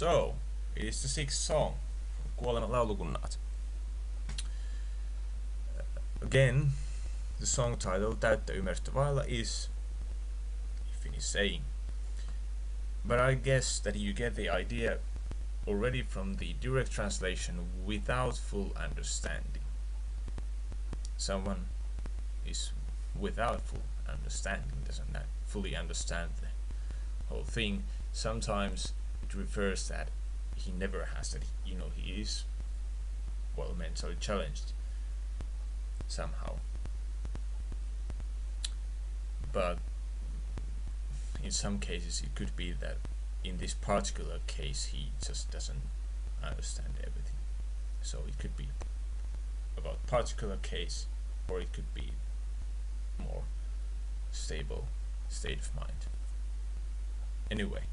So, it is the sixth song from Kuoleman laulukunnat. Again, the song title Täyttä Ymmärrystä Vailla is a Finnish saying. But I guess that you get the idea already from the direct translation without full understanding. Someone is without full understanding, doesn't fully understand the whole thing. Sometimes it refers that he never has, that he is mentally challenged somehow. But in some cases it could be that in this particular case he just doesn't understand everything. So it could be about particular case, or it could be more stable state of mind. Anyway,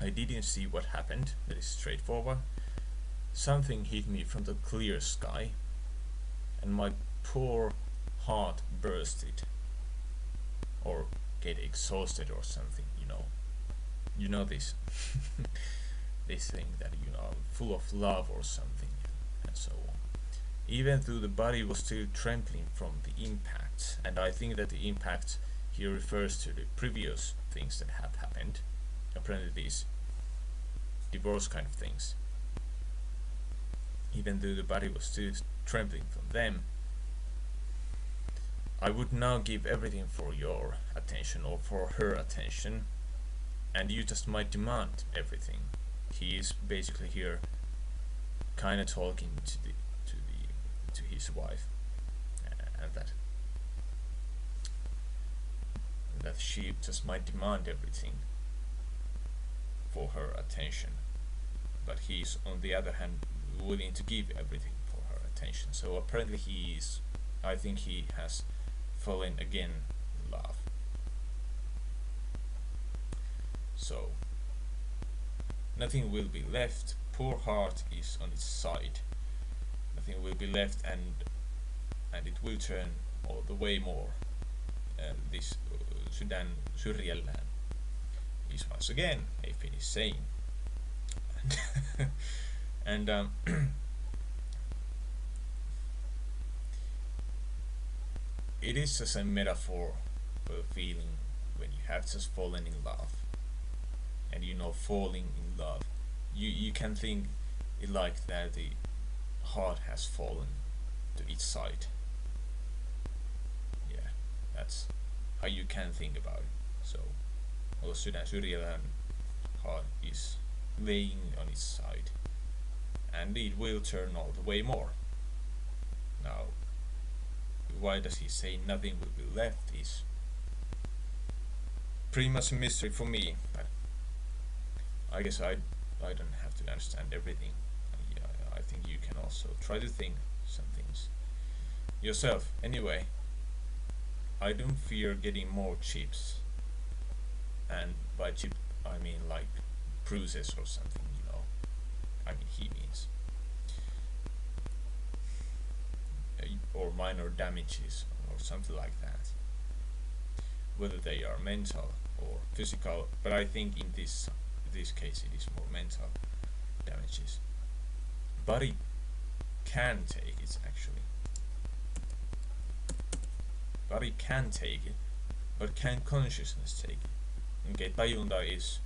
I didn't see what happened. That is straightforward. Something hit me from the clear sky, and my poor heart bursted, or get exhausted or something. You know this this thing that full of love or something, and so on. Even though the body was still trembling from the impact, and I think that the impact here refers to the previous things that have happened, apparently these divorce kind of things. Even though the body was still trembling from them, I would now give everything for your attention, or for her attention, and you just might demand everything. He is basically here kind of talking to his wife, and that she just might demand everything for her attention, but he's on the other hand willing to give everything for her attention. So apparently I think he has fallen again in love. So nothing will be left. Poor heart is on its side. Nothing will be left, and it will turn all the way more. This sydän syrjällään is once again a Finnish saying. And it is just a metaphor for a feeling when you have just fallen in love. And falling in love, you can think it like that the heart has fallen to its side. Yeah, that's how you can think about it. So, sydän syrjällään, heart is laying on its side, and it will turn all the way more. Now, why does he say nothing will be left is pretty much a mystery for me, but I guess I don't have to understand everything. I think you can also try to think some things yourself. Anyway, I don't fear getting more chips, and by chip I mean like bruises or something, he means, or minor damages or something like that, whether they are mental or physical, but I think in this case it is more mental damages. Body can take it, actually. Body can take it, but can consciousness take it? Okay, tajunta is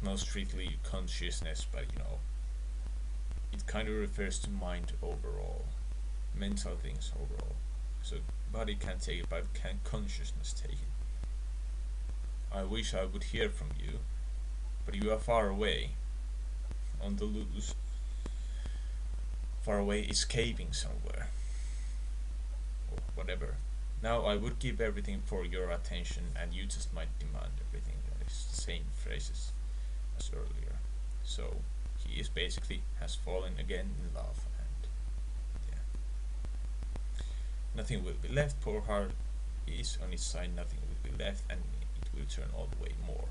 not strictly consciousness, but it kind of refers to mind overall, mental things overall. So body can take it, but can consciousness take it? I wish I would hear from you, but you are far away, on the loose, far away, escaping somewhere, or whatever. Now I would give everything for your attention, and you just might demand everything. That is the same phrases as earlier. So he is basically has fallen again in love, and yeah, nothing will be left. Poor heart is on its side. Nothing will be left, and it will turn all the way more.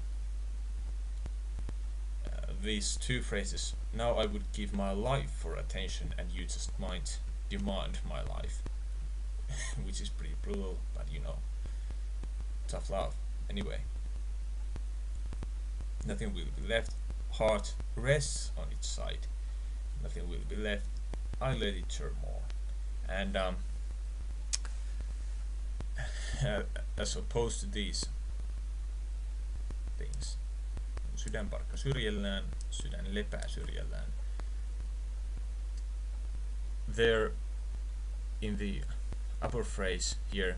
These two phrases. Now I would give my life for attention, and you just might demand my life. Which is pretty brutal, but tough love. Anyway, Nothing will be left. Heart rests on its side. Nothing will be left. I let it turn more. And as opposed to these things, sydänparkka syrjellään, sydän lepää syrjellään. There, in the upper phrase here,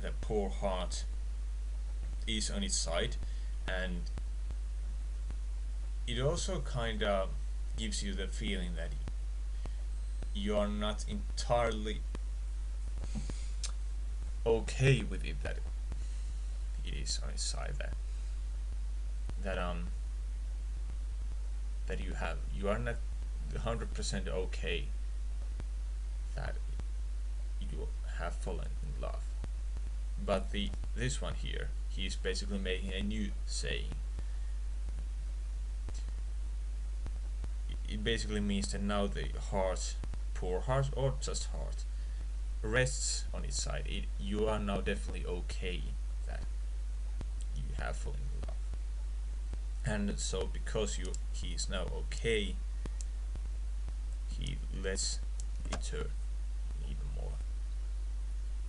the poor heart is on its side, and it also kind of gives you the feeling that you are not entirely okay with it, that it is on its side, that you are not 100% okay that you have fallen in love. But this one here, he's basically making a new saying. It basically means that now the heart, poor heart or just heart, rests on its side. You are now definitely okay that you have fallen in love. And so because he is now okay, he lets it turn even more.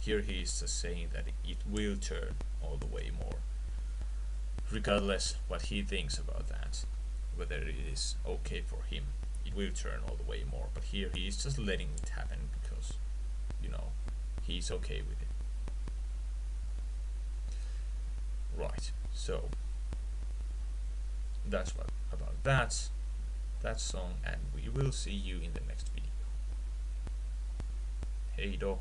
Here he is just saying that it will turn all the way more, regardless what he thinks about that, whether it is okay for him. It will turn all the way more, but here he is just letting it happen because, you know, he's okay with it. Right, so that's what about that song, and we will see you in the next video. Hej då!